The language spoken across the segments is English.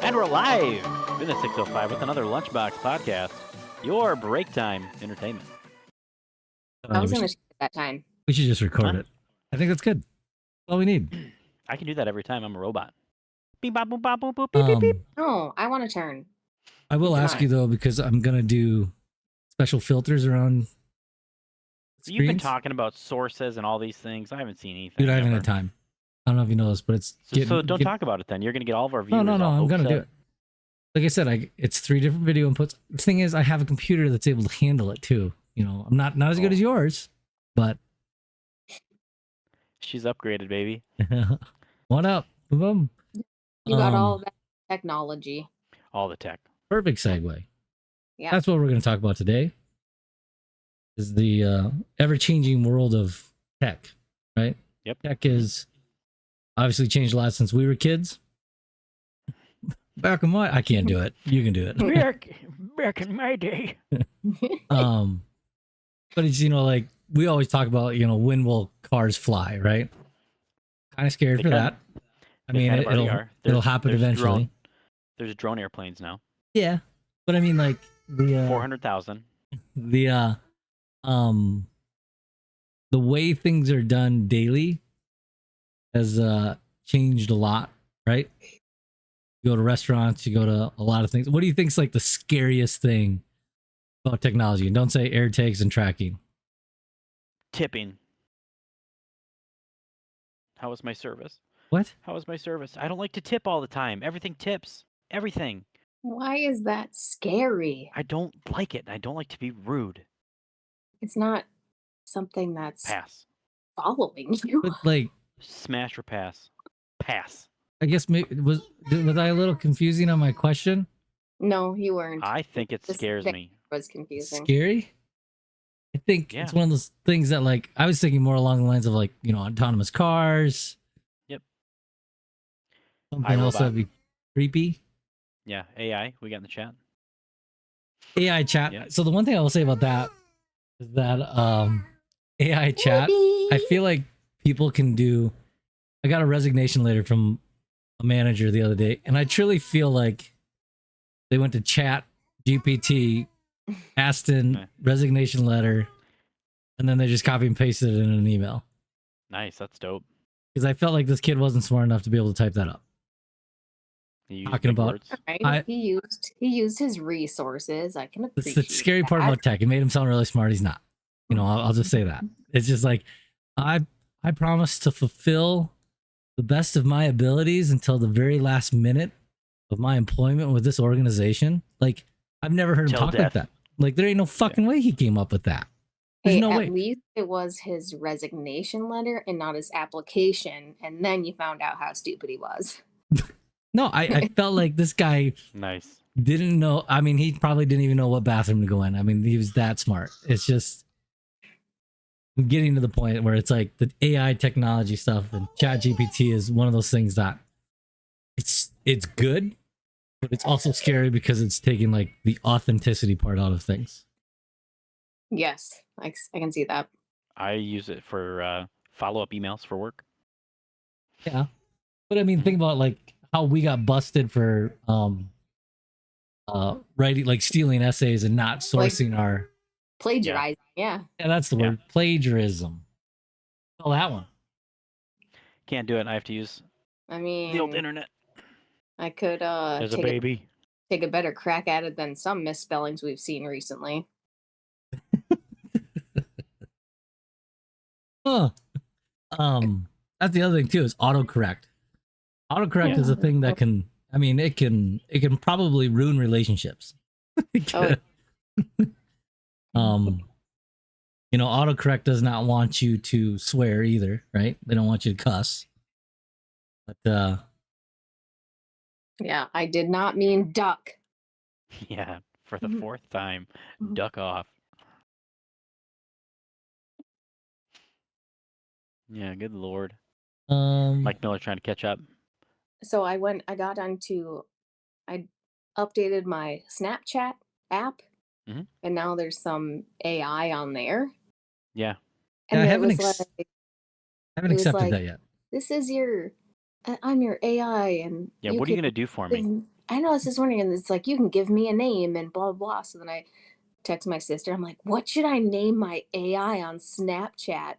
And we're live in the 605 with another Lunchbox podcast, your break time entertainment. I was going to at that time. We should just record it. I think that's good. That's all we need. I can do that every time. I'm a robot. Beep, bop, boop, bop, boop, boop, beep, beep, beep. No, I want to turn. I will ask you though, because I'm gonna do special filters around. You've been talking about sources and all these things. I haven't seen anything. Dude, I haven't had time. I don't know if you know this, but it's so don't talk about it then. You're gonna get all of our viewers. No, I'm gonna do it. Like I said, it's 3 different video inputs. The thing is, I have a computer that's able to handle it too. You know, I'm not as good as yours, but she's upgraded, baby. One up, boom. You got all that technology. All the tech. Perfect segue. Yeah, that's what we're going to talk about today. Is the ever-changing world of tech, right? Yep. Tech is obviously changed a lot since we were kids. Back in my, I can't do it. You can do it. Back in my day. But it's, you know, like we always talk about, you know, when will cars fly, right? Kind of scared for that. I mean, it'll happen eventually. There's drone airplanes now. Yeah, but I mean, like the 400,000. The way things are done daily has changed a lot, right? You go to restaurants, you go to a lot of things. What do you think's like the scariest thing about technology? And don't say air tags and tracking. Tipping. How was my service? What? How was my service? I don't like to tip all the time. Everything tips. Everything. Why is that scary? I don't like it. I don't like to be rude. It's not something that's pass. Following you. But like smash or pass. Pass. I guess maybe was I a little confusing on my question? No, you weren't. I think it scares me. Was confusing. Scary? I think it's one of those things that, like, I was thinking more along the lines of, like, you know, autonomous cars. Yep. Something else that'd be creepy. Yeah, AI. We got in the chat. AI chat. Yeah. So the one thing I will say about that is that AI chat, I feel like people can do. I got a resignation letter from a manager the other day, and I truly feel like they went to Chat GPT, asked in resignation letter, and then they just copy and pasted it in an email. Nice, that's dope. Because I felt like this kid wasn't smart enough to be able to type that up. Talking about, he used his resources. I can appreciate. It's the scary part about tech. It made him sound really smart. He's not. You know, I'll just say that. It's just like I promise to fulfill the best of my abilities until the very last minute of my employment with this organization. Like, I've never heard him talk like that. Like, there ain't no fucking way he came up with that. There's no way. At least it was his resignation letter and not his application. And then you found out how stupid he was. No, I felt like this guy didn't know. I mean, he probably didn't even know what bathroom to go in. I mean, he was that smart. It's just getting to the point where it's like the AI technology stuff, and ChatGPT is one of those things that it's good, but it's also scary because it's taking like the authenticity part out of things. Yes, I can see that. I use it for follow-up emails for work. Yeah, but I mean, think about like how we got busted for writing, like stealing essays and not sourcing our plagiarizing. Yeah, that's the word. Plagiarism. Oh, that one. Can't do it. I have to use the old internet. I could as a baby take a better crack at it than some misspellings we've seen recently. Huh. That's the other thing too, is autocorrect. Autocorrect is a thing that can, I mean, it can probably ruin relationships. You know, autocorrect does not want you to swear either, right? They don't want you to cuss. But yeah, I did not mean duck. Yeah, for the 4th time, duck off. Yeah, good lord. Mike Miller trying to catch up. So I updated my Snapchat app, and now there's some AI on there. Yeah. And I haven't accepted that yet. This is I'm your AI, and yeah. What are you gonna do for me? I know, I was just wondering, and it's like, you can give me a name and blah, blah, blah. So then I text my sister. I'm like, what should I name my AI on Snapchat?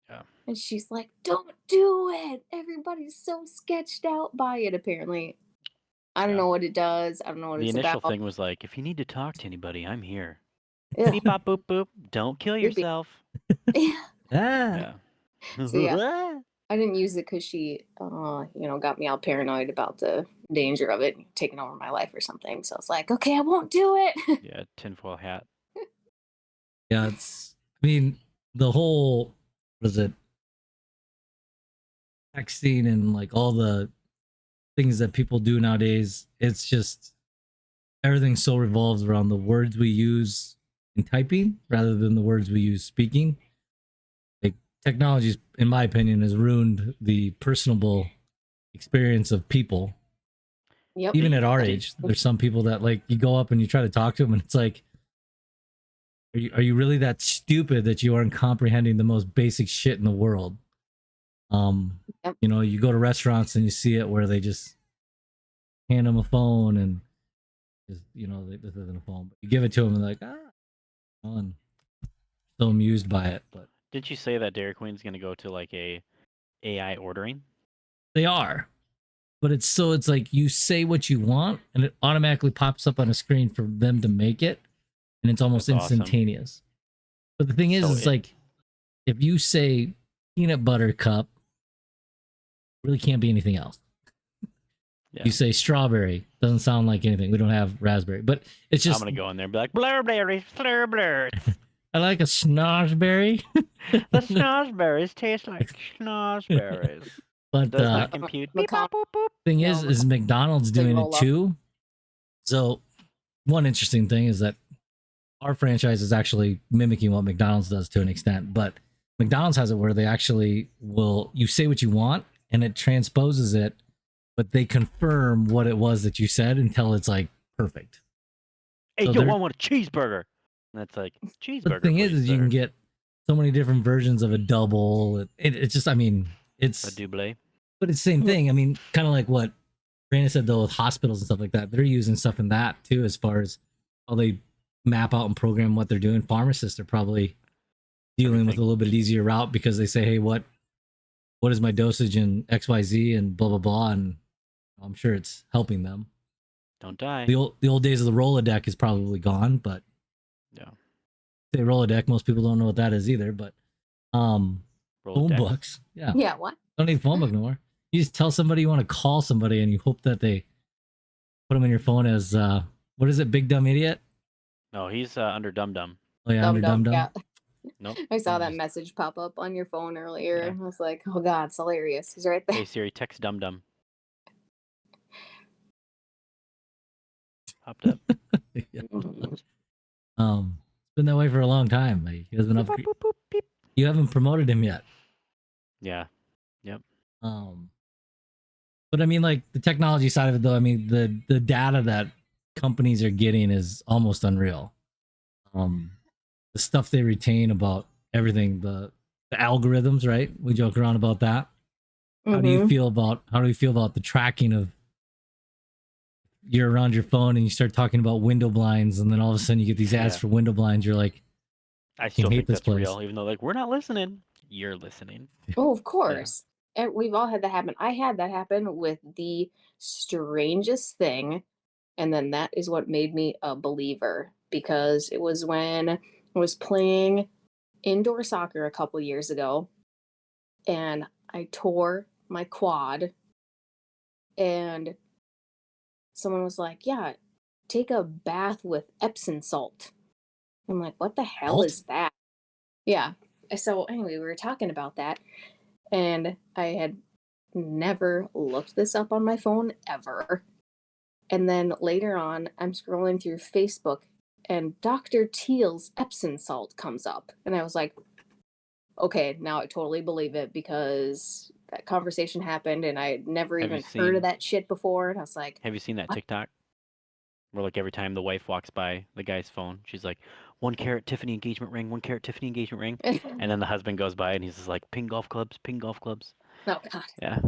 Yeah. And she's like, don't do it. Everybody's so sketched out by it, apparently. I don't Yeah. know what it does. I don't know what The it's initial about. thing was like, if you need to talk to anybody, I'm here. Ugh, Beep bop boop boop. Don't kill creepy. yourself. Yeah. Ah. Yeah. So yeah, I didn't use it because she, got me all paranoid about the danger of it taking over my life or something. So I was like, okay, I won't do it. Yeah, tinfoil hat. Yeah, I mean, the whole, what is it, texting and like all the things that people do nowadays, it's just everything so revolves around the words we use in typing rather than the words we use speaking. Like technology, in my opinion, has ruined the personable experience of people. Yep. Even at our age, there's some people that like you go up and you try to talk to them, and it's like, are you really that stupid that you aren't comprehending the most basic shit in the world? Yep. You go to restaurants and you see it where they just hand them a phone and just, this isn't a phone, but you give it to them and they're like, and so amused by it. But Didn't you say that Dairy Queen's gonna go to like a AI ordering? they are. But it's like you say what you want and it automatically pops up on a screen for them to make it, and it's almost That's awesome. instantaneous. But the thing is, So it's like if you say peanut butter cup, really can't be anything else. Yeah. You say strawberry, doesn't sound like anything. We don't have raspberry, but it's just. I'm gonna go in there and be like, blurberries, flurberries. I like a snozberry. The snozberries taste like snozberries. But Does not compute. Beep, bop, boop, boop. thing No, is McDonald's they doing it roll up. too. So one interesting thing is that our franchise is actually mimicking what McDonald's does to an extent, but McDonald's has it where they actually you say what you want and it transposes it, but they confirm what it was that you said until it's like perfect. Hey, So yo, I want a cheeseburger. And that's like, cheeseburger. But the thing please, is you can get so many different versions of a double. It's just, I mean, it's a double. But it's the same thing. I mean, kind of like what Brandon said though with hospitals and stuff like that. They're using stuff in that too, as far as how they map out and program what they're doing. Pharmacists are probably dealing with a little bit easier route because they say, hey, what is my dosage in XYZ and blah blah blah, and I'm sure it's helping them. Don't die. The old days of the Rolodex is probably gone, but yeah. Say Rolodex, most people don't know what that is either, but phone books. Yeah. Yeah, what? Don't need phone book no more. You just tell somebody you want to call somebody and you hope that they put them in your phone as what is it, Big Dumb Idiot? No, he's under Dum Dum. Oh yeah, under Dum Dum. Yeah. Nope. I saw that message pop up on your phone earlier, and I was like, "Oh God, it's hilarious." He's right there. Hey Siri, text Dum Dum. Popped up. Yeah. It's been that way for a long time. Like, he has been up. You haven't promoted him yet. Yeah. Yep. But I mean, like the technology side of it, though. I mean, the data that companies are getting is almost unreal. The stuff they retain about everything, the algorithms, right? We joke around about that. How do you feel about the tracking of you're around your phone and you start talking about window blinds, and then all of a sudden you get these ads for window blinds. You're like, I still think that's real, even though like we're not listening. You're listening. Oh, of course. Yeah. We've all had that happen. I had that happen with the strangest thing, and then that is what made me a believer, because it was when I was playing indoor soccer a couple years ago, and I tore my quad, and someone was like, "Yeah, take a bath with Epsom salt." I'm like, "What the hell is that?" Yeah. So anyway, we were talking about that, and I had never looked this up on my phone ever. And then later on, I'm scrolling through Facebook, and Dr. Teal's Epsom salt comes up, and I was like, "Okay, now I totally believe it," because that conversation happened, and I had never even heard of that shit before. And I was like, "Have you seen that what? TikTok? Where like every time the wife walks by the guy's phone, she's like, 1 carat Tiffany engagement ring, 1 carat Tiffany engagement ring," and then the husband goes by and he's just like, ping golf clubs, ping golf clubs. Oh God. Yeah.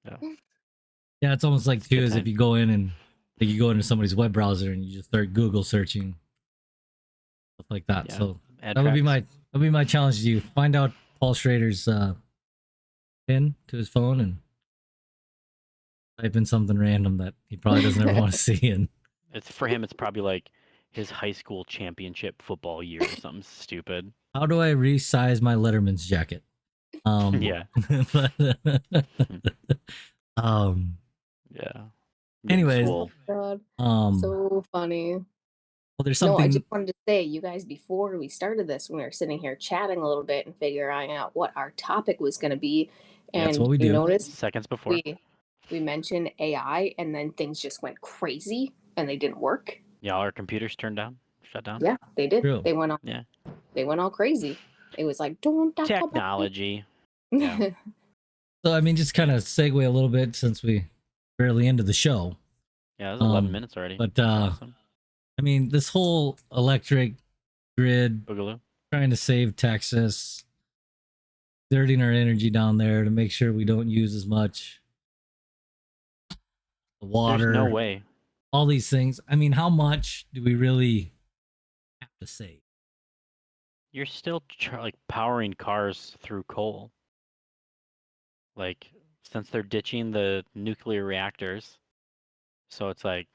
Yeah. Yeah, it's almost like too good as if time. you go in and like you go into somebody's web browser and you just start Google searching stuff like that. Yeah, So ad that would be tracks. my challenge to you. Find out Paul Schrader's pin to his phone and type in something random that he probably doesn't ever want to see. And It's for him. It's probably like his high school championship football year or something stupid. how do I resize my Letterman's jacket? Yeah. But, um. Yeah. Getting Anyways, Oh swole. God, well, so funny. there's No, I something. just wanted to say, you guys, before we started this, when we were sitting here chatting a little bit and figuring out what our topic was going to be, That's what and we you do. noticed Seconds before. we mentioned AI, and then things just went crazy and they didn't work. Yeah, all our computers turned down, shut down. Yeah, they did. True. Yeah. They went all crazy. It was like, don't talk about Technology. it. Yeah. So I mean, just kind of segue a little bit since we barely ended the show. Yeah, it was 11 minutes already. But That's awesome. I mean, this whole electric grid Boogaloo. trying to save Texas, dirtying our energy down there to make sure we don't use as much water. There's no way. All these things. I mean, how much do we really have to save? You're still like powering cars through coal. Like, since they're ditching the nuclear reactors, so it's like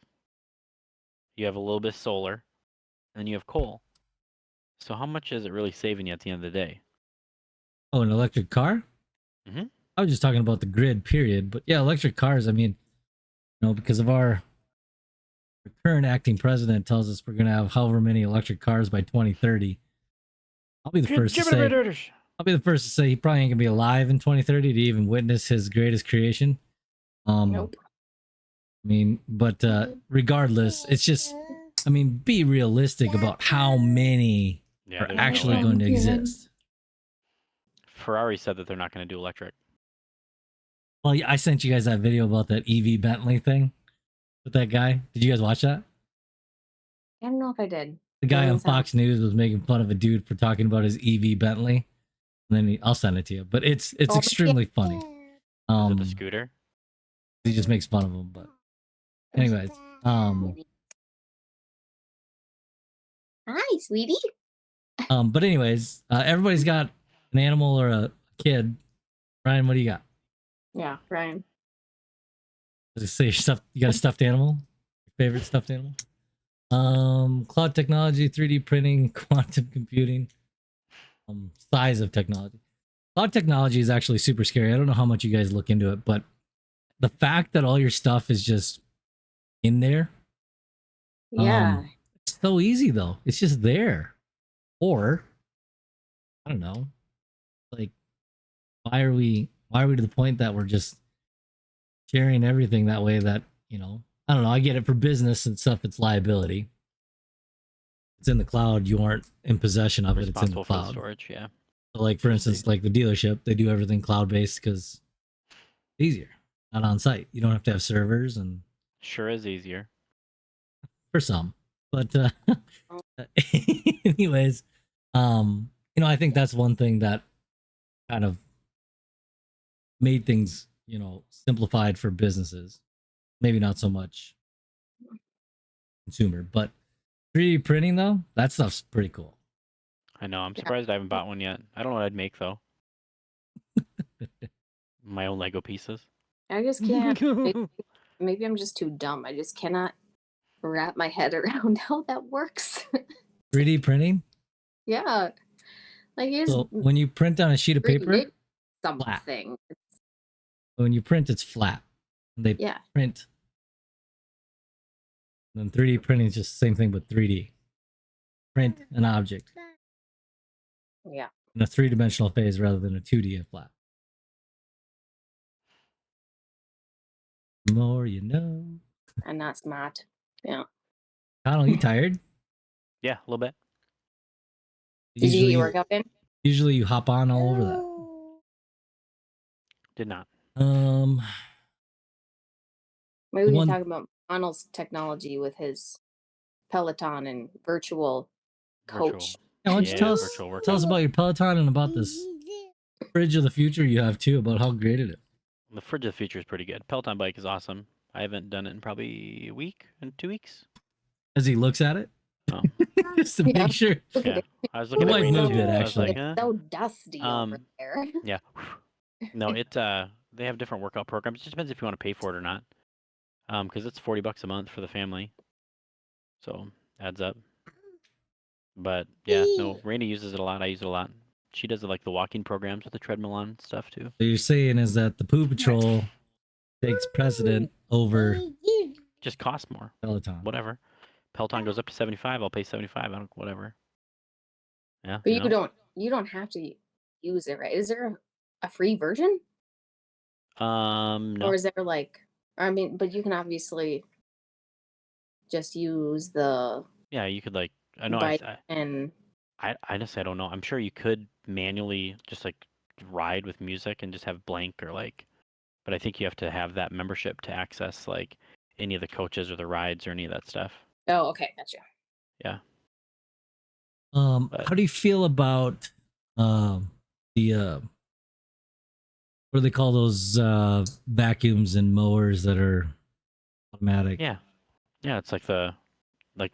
you have a little bit of solar, and then you have coal. So how much is it really saving you at the end of the day? Oh, an electric car? Mm-hmm. I was just talking about the grid, period. But yeah, electric cars. I mean, because of our current acting president tells us we're going to have however many electric cars by 2030. I'll be the first to say. I'll be the first to say he probably ain't gonna be alive in 2030 to even witness his greatest creation. Nope. I mean, but regardless, it's just. I mean, be realistic about how many are there's actually no way. going to exist. Ferrari said that they're not going to do electric. Well, I sent you guys that video about that EV Bentley thing with that guy. Did you guys watch that? I don't know if I did. The guy on Doesn't sound- Fox News was making fun of a dude for talking about his EV Bentley. And then I'll send it to you, but it's Oh, extremely funny. Is it the scooter? He just makes fun of him, but anyways, Hi, sweetie. but anyways, everybody's got an animal or a kid. Ryan, what do you got? Yeah, Ryan. Does it say stuff? You got a stuffed animal? Your favorite stuffed animal? Cloud technology, 3D printing, quantum computing, size of technology. Cloud technology is actually super scary. I don't know how much you guys look into it, but the fact that all your stuff is just in there. Yeah. It's so easy though. It's just there. Or I don't know. Like why are we to the point that we're just sharing everything that way that, I don't know. I get it for business and stuff, it's liability. It's in the cloud, you aren't in possession of it, it's in the Responsible for the cloud. storage, yeah. So like for instance, like the dealership, they do everything cloud based because it's easier. Not on site. You don't have to have servers and Sure is easier. for some. But anyways, I think that's one thing that kind of made things, simplified for businesses. Maybe not so much consumer, but 3D printing though, that stuff's pretty cool. I know. I'm surprised I haven't bought one yet. I don't know what I'd make though. My own Lego pieces. I just can't. Maybe I'm just too dumb. I just cannot wrap my head around how that works. 3D printing? Yeah. Like So when you print on a sheet of paper, something. When you print, it's flat. They print. And then 3D printing is just the same thing, but 3D. Print an object. Yeah. In a 3-dimensional phase rather than a 2D and flat. The more you know. I'm not smart. Yeah. Connell, you tired? Yeah, a little bit. Did you get your workout in? Usually you hop on all over that. Did not. Maybe we can talk about Arnold's technology with his Peloton and virtual coach. Yeah, why don't you tell us about your Peloton and about this fridge of the future you have too, about how great it is. The Fridge of the Future is pretty good. Peloton bike is awesome. I haven't done it in probably a week and 2 weeks. As he looks at it, Oh, just to Yeah. make sure. Look yeah. at it. I was looking at wife Raina moved too. it, I was like, actually. It's so dusty over there. yeah. No, they have different workout programs. It just depends if you want to pay for it or not. Because it's $40 a month for the family, so adds up. But yeah, no, Raina uses it a lot. I use it a lot. She does like the walking programs with the treadmill on and stuff too. So you're saying is that the Poo Patrol takes precedent over Just costs more. Peloton. Whatever. Peloton goes up to 75. I'll pay 75. I don't whatever. Yeah. But you know? you don't have to use it, right? Is there a free version? No. Or is there like, I mean, but you can obviously just use the Yeah, you could like. I know. bike and I honestly I don't know. I'm sure you could manually just like ride with music and just have blank or like, but I think you have to have that membership to access like any of the coaches or the rides or any of that stuff. oh, okay, gotcha. Yeah. How do you feel about the what do they call those vacuums and mowers that are automatic? Yeah. Yeah, it's like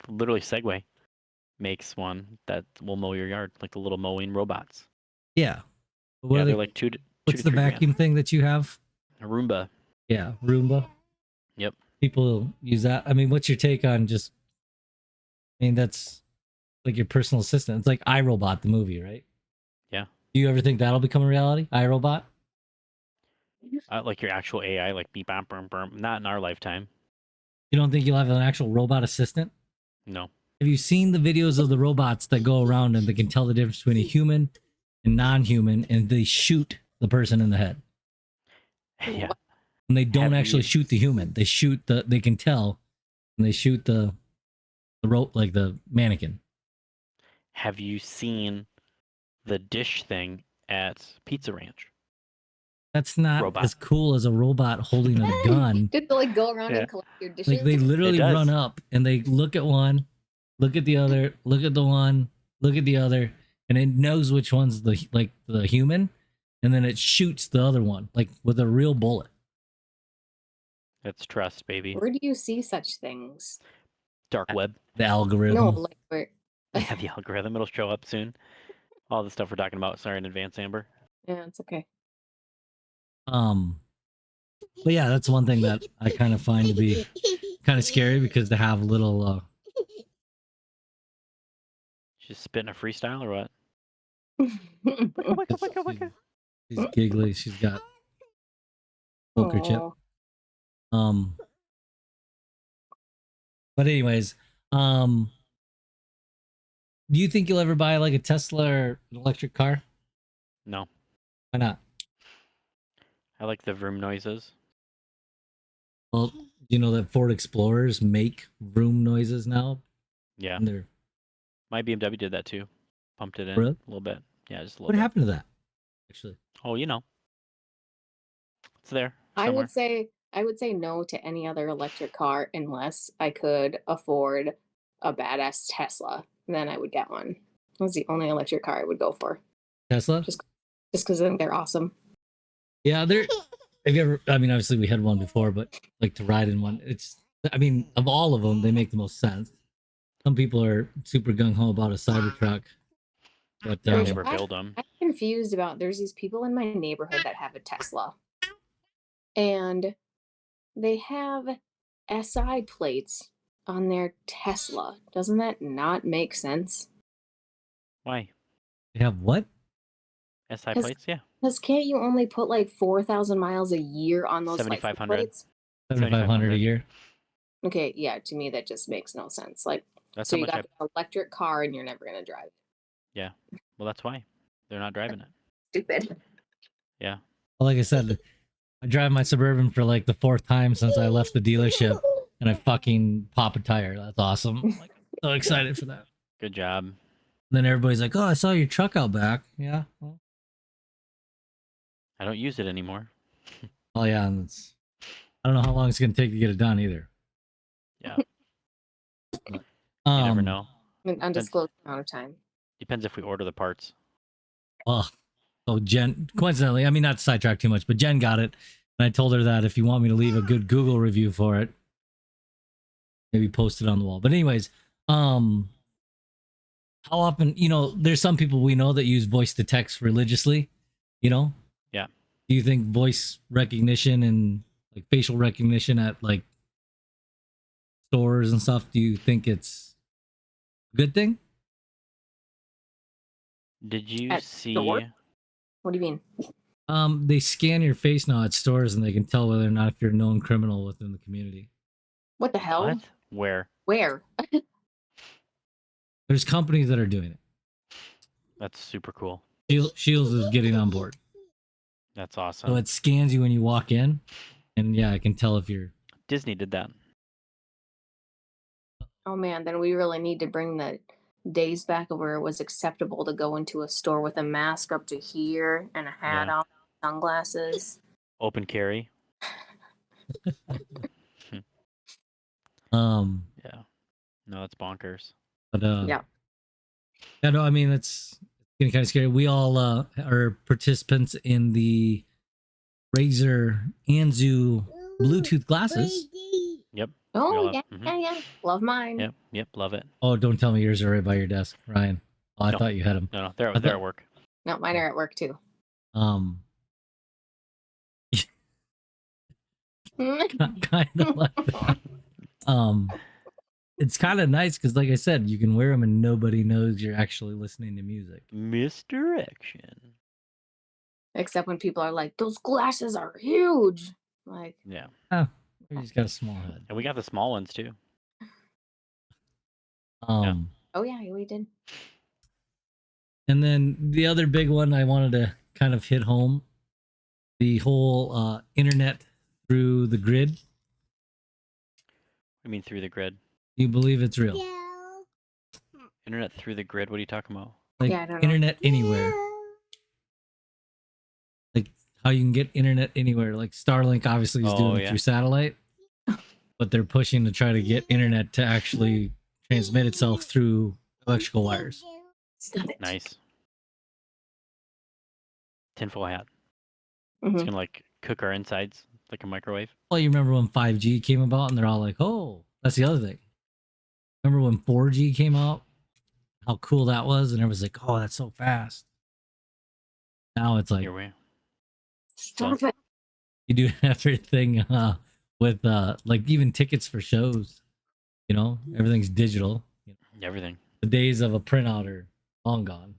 literally Segway makes one that will mow your yard, like the little mowing robots. Yeah. What Yeah, are they're they? like two to What's the three grand. vacuum thing that you have? A Roomba. Yeah, Roomba. Yep. People use that. I mean, what's your take on just? I mean, that's like your personal assistant. It's like iRobot, the movie, right? Yeah. Do you ever think that'll become a reality? iRobot? Like your actual AI, like beep, bop, burm, burm. Not in our lifetime. You don't think you'll have an actual robot assistant? No. Have you seen the videos of the robots that go around and they can tell the difference between a human and non-human, and they shoot the person in the head? Yeah. And they don't Have actually you- shoot the human. They shoot the. They can tell, and they shoot the rope like the mannequin. Have you seen the dish thing at Pizza Ranch? That's not Robot. as cool as a robot holding a gun. Just to like go around Yeah. and collect your dishes. Like they literally It does. run up and they look at one, look at the other, look at the one, look at the other, and it knows which one's the human, and then it shoots the other one like with a real bullet. That's trust, baby. Where do you see such things? Dark web. The algorithm. No, like where? Yeah, the algorithm. It'll show up soon. All the stuff we're talking about. Sorry in advance, Amber. Yeah, it's okay. But yeah, that's one thing that I kind of find to be kind of scary, because to have little She's spitting a freestyle or what? she's giggly. She's got poker chip. Aw. But anyways, do you think you'll ever buy like a Tesla or an electric car? No. Why not? I like the vroom noises. Well, you know that Ford Explorers make vroom noises now? Yeah. And they're, My BMW did that too. Pumped it in Really? a little bit. Yeah, just a little what bit. happened to that? Actually, Oh, you know. It's there. I Somewhere. would say no to any other electric car unless I could afford a badass Tesla. Then I would get one. That's the only electric car I would go for. Tesla? Just because I think they're awesome. Yeah, they're. Have you ever? I mean, obviously we had one before, but like to ride in one, it's. I mean, of all of them, they make the most sense. Some people are super gung ho about a Cybertruck, but I never build them. I'm confused about. There's these people in my neighborhood that have a Tesla, and they have SI plates on their Tesla. Doesn't that not make sense? Why? they have what? SI 'Cause- plates? Yeah. Because can't you only put like 4,000 miles a year on those license 7,500. plates? 7,500 a year. Okay, yeah, to me that just makes no sense. Like, That's so how you much got an electric car and you're never gonna drive it. Yeah. Well, that's why. They're not driving it. Stupid. Yeah. Well, like I said, I drive my Suburban for like the 4th time since I left the dealership, and I fucking pop a tire. That's awesome. I'm like, so excited for that. Good job. And then everybody's like, "Oh, I saw your truck out back." Yeah. Well, I don't use it anymore. oh yeah, and it's. I don't know how long it's gonna take to get it done either. Yeah. But, You never know. An undisclosed amount of time. Depends if we order the parts. Oh, so Jen, coincidentally, I mean, not to sidetrack too much, but Jen got it. And I told her that if you want me to leave a good Google review for it, maybe post it on the wall. But anyways, how often, there's some people we know that use voice to text religiously, Yeah. Do you think voice recognition and like facial recognition at like stores and stuff, do you think it's a good thing? Did you At see? store? What do you mean? They scan your face now at stores and they can tell whether or not if you're a known criminal within the community. What the hell? What? Where? Where? There's companies that are doing it. That's super cool. Shields is getting on board. That's awesome. So it scans you when you walk in, and yeah, I can tell if you're. Disney did that. Oh man, then we really need to bring the days back where it was acceptable to go into a store with a mask up to here and a hat Yeah. on, sunglasses. Open carry. Yeah. No, that's bonkers. But Yeah. Yeah, no, I mean it's getting kind of scary. We all are participants in the Razer Anzu Bluetooth glasses. Yep. Oh have- yeah, yeah. Love mine. Yep. Love it. Oh, don't tell me yours are right by your desk, Ryan. Oh, I No. thought you had them. No, they're at work. No, mine are at work too. Kind of like that. It's kind of nice because, like I said, you can wear them and nobody knows you're actually listening to music. Misdirection. Except when people are like, "Those glasses are huge." Like, Yeah. Oh, you just got a small head. And we got the small ones too. oh yeah, we did. And then the other big one I wanted to kind of hit home, the whole internet through the grid. I mean, through the grid. You believe it's real? Internet through the grid. What are you talking about? Like Yeah, I don't know. internet anywhere. Like how you can get internet anywhere. Like Starlink obviously is doing it through satellite, but they're pushing to try to get internet to actually transmit itself through electrical wires. Stop it. Nice. Tinfoil hat. Mhm. It's gonna like cook our insides like a microwave. Well, you remember when 5G came about and they're all like, oh, that's the other thing. Remember when 4G came out? How cool that was? And everyone's like, oh, that's so fast. Now it's like, Here we. Stop it. you do everything with like even tickets for shows. Everything's digital. Everything. The days of a printout are long gone.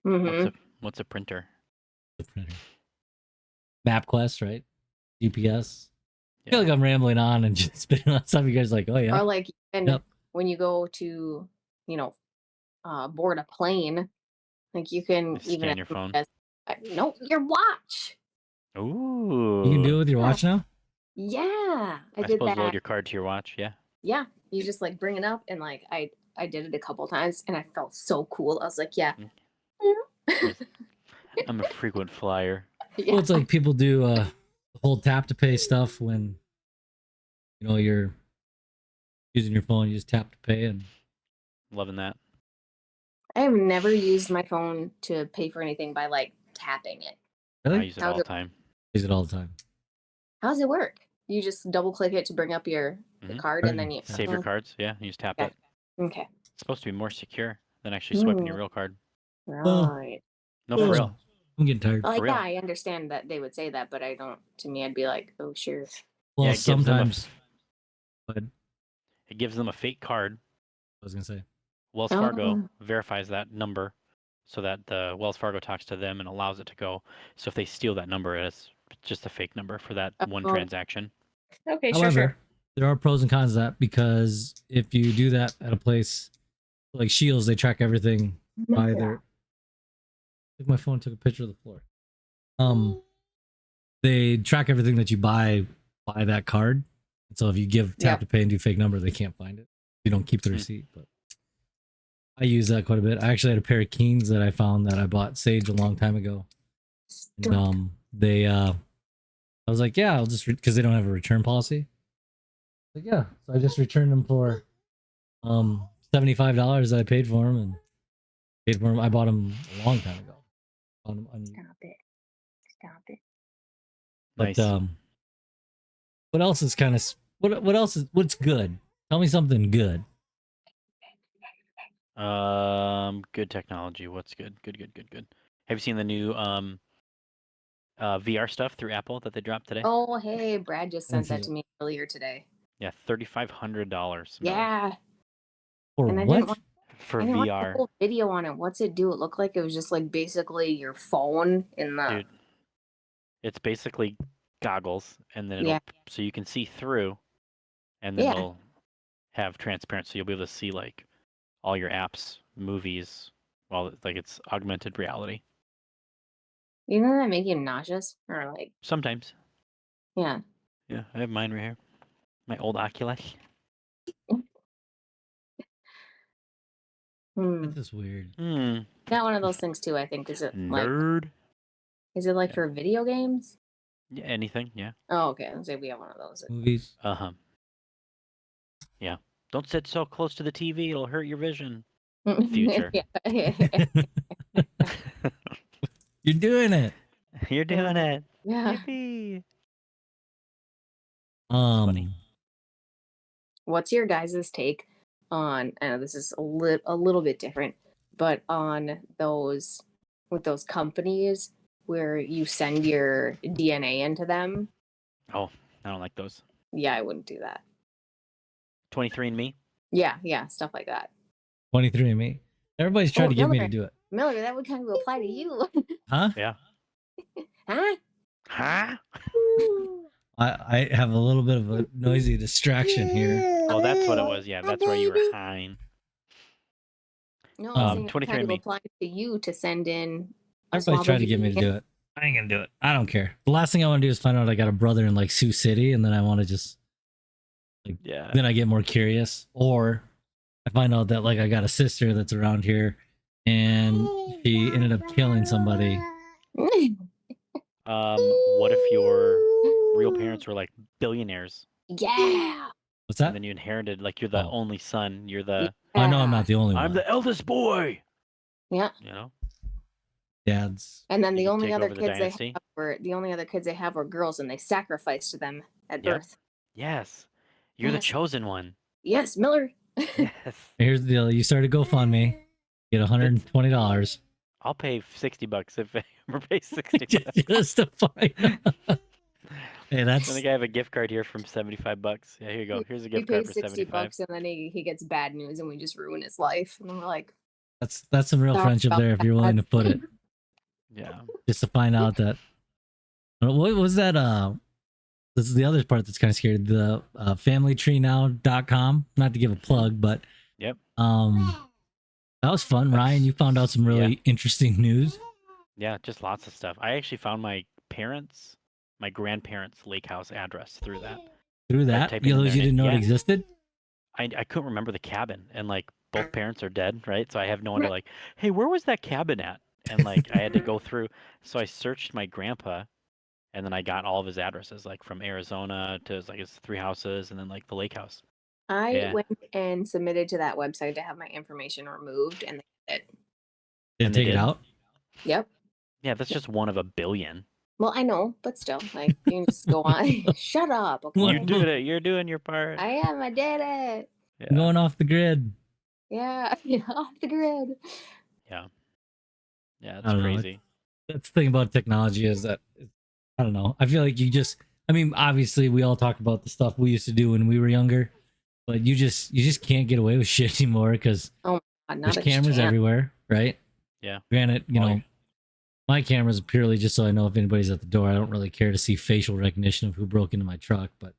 Mhm. What's a printer? The printer. MapQuest, right? GPS. I feel like I'm rambling on and just spitting on stuff. You guys are like, oh yeah. Or like when you go to, board a plane, like you can Just even scan your phone. No, your watch. Ooh. You can do it with your watch now? Yeah, I did suppose that. load your card to your watch. Yeah. Yeah, you just like bring it up and like I did it a couple times and I felt so cool. I was like, yeah. I'm a frequent flyer. Yeah. Well, it's like people do the whole tap to pay stuff when you're using your phone, you just tap to pay and Loving that. I have never used my phone to pay for anything by like tapping it. Really? I use it all the time. Use it all the time. How does it work? You just double click it to bring up your card and then you save your cards. Yeah, you just tap it. Okay. It's supposed to be more secure than actually swiping your real card. Right. No, for real. I'm getting tired. Well, yeah, I understand that they would say that, but I don't. To me, I'd be like, oh, sure. Well, sometimes. But it gives them a fake card. I was gonna say. Wells Fargo verifies that number, so that the Wells Fargo talks to them and allows it to go. So if they steal that number, it's just a fake number for that one transaction. Okay, However, there are pros and cons to that, because if you do that at a place like Shields, they track everything by their. I think my phone took a picture of the floor. They track everything that you buy by that card. So if you give tap to pay and do fake number, they can't find it. You don't keep the receipt, but I use that quite a bit. I actually had a pair of Keens that I found that I bought Sage a long time ago. And they I was like, yeah, I'll just because they don't have a return policy. Like, yeah, so I just returned them for $75 that I paid for them, and paid for them. I bought them a long time ago. Stop it. But Nice. what else is kind of what else is what's good? Tell me something good. Good technology. What's good? Good. Have you seen the new VR stuff through Apple that they dropped today? Oh, hey, Brad just I didn't sent see that it. to me earlier today. Yeah, $3,500. Miller, Yeah, Or and I what? for didn't watch the VR, whole video on it. What's it do? It looked like it was just like basically your phone in the dude. It's basically goggles, and then yeah. so you can see through, and then Yeah. it'll have transparent, so you'll be able to see like all your apps, movies, well, like it's augmented reality. You know that make you nauseous or like Sometimes. yeah. Yeah, I have mine right here. My old Oculus. Hmm. This is weird. Got one of those things too. I think is it like Nerd. like for video games? Yeah, anything. Yeah. Oh, okay. Let's say we have one of those. Movies. Yeah. Don't sit so close to the TV; it'll hurt your vision. Future. Yeah. You're doing it. You're doing it. Yeah. Yippee. Funny. What's your guys' take on? I know this is a little bit different, but on those with those companies where you send your DNA into them. Oh, I don't like those. Yeah, I wouldn't do that. 23andMe. Yeah, stuff like that. 23andMe. Everybody's trying to get me to do it. Miller, that would kind of apply to you. Huh? Yeah. Huh? Huh? I have a little bit of a noisy distraction here. Oh, that's what it was. Yeah, that's why you were high. No, I'm saying it kind of 23andMe. apply to you to send in. Everybody's trying to get me to do it. I ain't gonna do it. I don't care. The last thing I want to do is find out I got a brother in like Sioux City, and then I want to just like then I get more curious, or I find out that like I got a sister that's around here, and she ended up killing somebody. What if your real parents were like billionaires? Yeah. What's that? And then you inherited like you're the only son. You're the. I know I'm not the only one. I'm the eldest boy. Yeah. You know. Dads. And then You the could only take other over the kids they dynasty. have were girls, and they sacrificed them at Yep. birth. Yes. You're the Yes. chosen one. Yes, Miller. Yes. Here's the deal. You start a GoFundMe, get $120. I'll pay $60 if I ever pay $60. Just to find out. Hey, I that's think I have a gift card here from $75. Yeah, here you go. Here's a We gift pay card for 60 $75. and then he gets bad news, and we just ruin his life. And we're like, that's some real Sorry friendship about there if you're willing to put it. Yeah. Just to find out that what was that this is the other part that's kind of scary, the familytreenow.com, not to give a plug, but Yep. that was fun. Ryan, you found out some really interesting news. Yeah, just lots of stuff. I actually found my grandparents' lake house address through that. Through that, you didn't know it existed. I couldn't remember the cabin, and like both parents are dead, right? So I have no one to like, hey, where was that cabin at? And like I had to go through. So I searched my grandpa, and then I got all of his addresses, like from Arizona to like his 3 houses, and then like the lake house. I went and submitted to that website to have my information removed, and they did it. Did they take it out? Yep. Yeah, that's just one of a billion. Well, I know, but still, like you can just go on. Shut up. Okay. You did it. You're doing your part. I am. I did it. Yeah. Going off the grid. Yeah, off the grid. Yeah. Yeah, it's crazy. That's the thing about technology is that I don't know. I feel like obviously we all talk about the stuff we used to do when we were younger, but you just can't get away with shit anymore because there's cameras everywhere, right? Yeah. Granted, my camera's purely just so I know if anybody's at the door. I don't really care to see facial recognition of who broke into my truck, but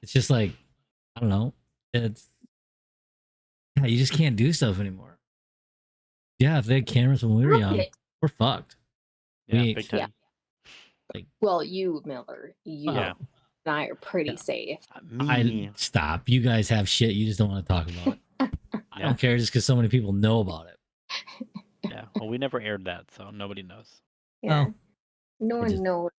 it's just like, I don't know. You just can't do stuff anymore. Yeah, if they had cameras when we were young, we're fucked. Yeah, big time. Yeah. Well, you, Miller, and I are pretty safe. Stop. You guys have shit you just don't want to talk about. I don't care just because so many people know about it. Yeah. Well, we never aired that, so nobody knows. Yeah. No one knows.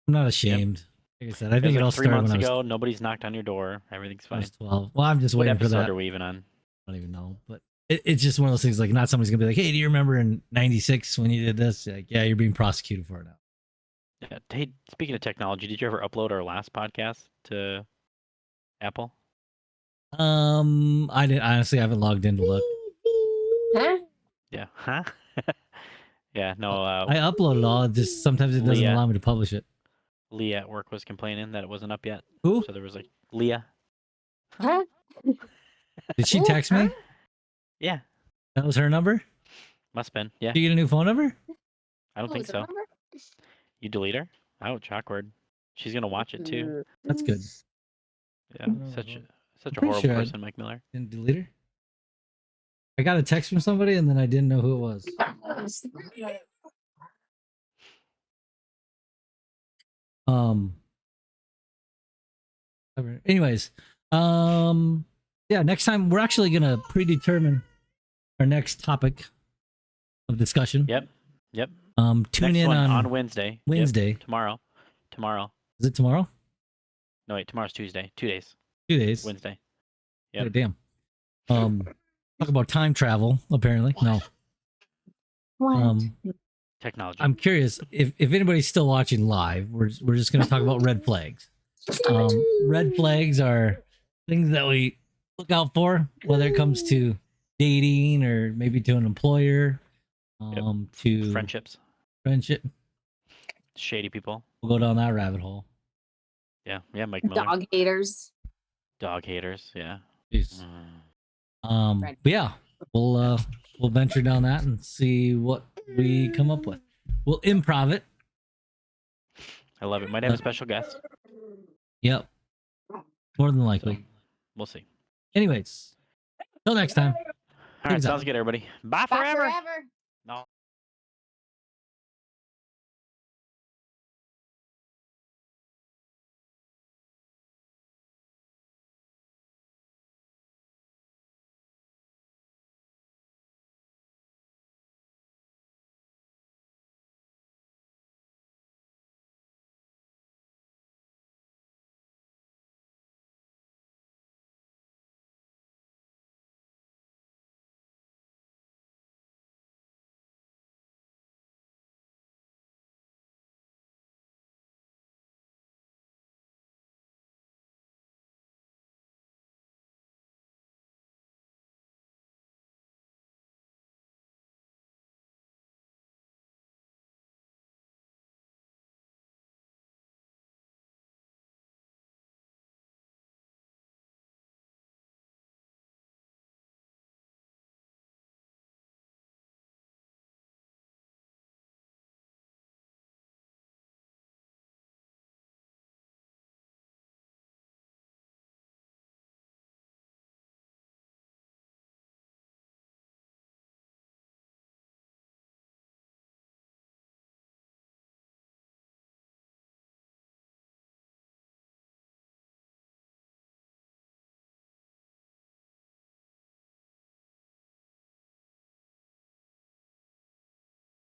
I'm not ashamed. Like I said, I think it all 3 months ago. Nobody's knocked on your door. Everything's fine. 12. Well, I'm just waiting for that. What episode are we even on? I don't even know, but it's just one of those things. Like, not somebody's gonna be like, "Hey, do you remember in '96 when you did this?" Like, yeah, you're being prosecuted for it now. Yeah. Hey, speaking of technology, did you ever upload our last podcast to Apple? I didn't honestly. I haven't logged in to look. Huh? Yeah. Huh? Yeah. No. I uploaded all. It just sometimes it doesn't Leah. allow me to publish it. Leah at work was complaining that it wasn't up yet. Who? So there was like Leah. Huh? Did she text me? Yeah. That was her number? Must have been. Yeah. Did you get a new phone number? I don't What think was her so. number? You delete her? Ouch, awkward. She's gonna watch it too. That's good. Yeah. Such a pretty horrible sure I- person, Mike Miller. Didn't delete her? I got a text from somebody and then I didn't know who it was. Anyways, yeah, next time we're actually gonna predetermine our next topic of discussion. Yep. Yep. Tune Next in one on Wednesday. Wednesday. Yep. Tomorrow. Is it tomorrow? No, wait. Tomorrow's Tuesday. 2 days. 2 days. Wednesday. Yeah, Yep. damn. Talk about time travel. Apparently, no. What? Technology. I'm curious if anybody's still watching live. We're just gonna talk about red flags. Red flags are things that we look out for, whether it comes to dating or maybe to an employer, to Friendships. friendship. Shady people. We'll go down that rabbit hole. Yeah. Yeah. Mike Miller. Dog haters. Dog haters. Yeah. Jeez. Mm. But yeah, we'll venture down that and see what we come up with. We'll improv it. I love it. Might have a special guest. Yep. More than So, likely. we'll see. Anyways, till next time. All right. Things out. Sounds good, everybody. Bye Bye forever. forever.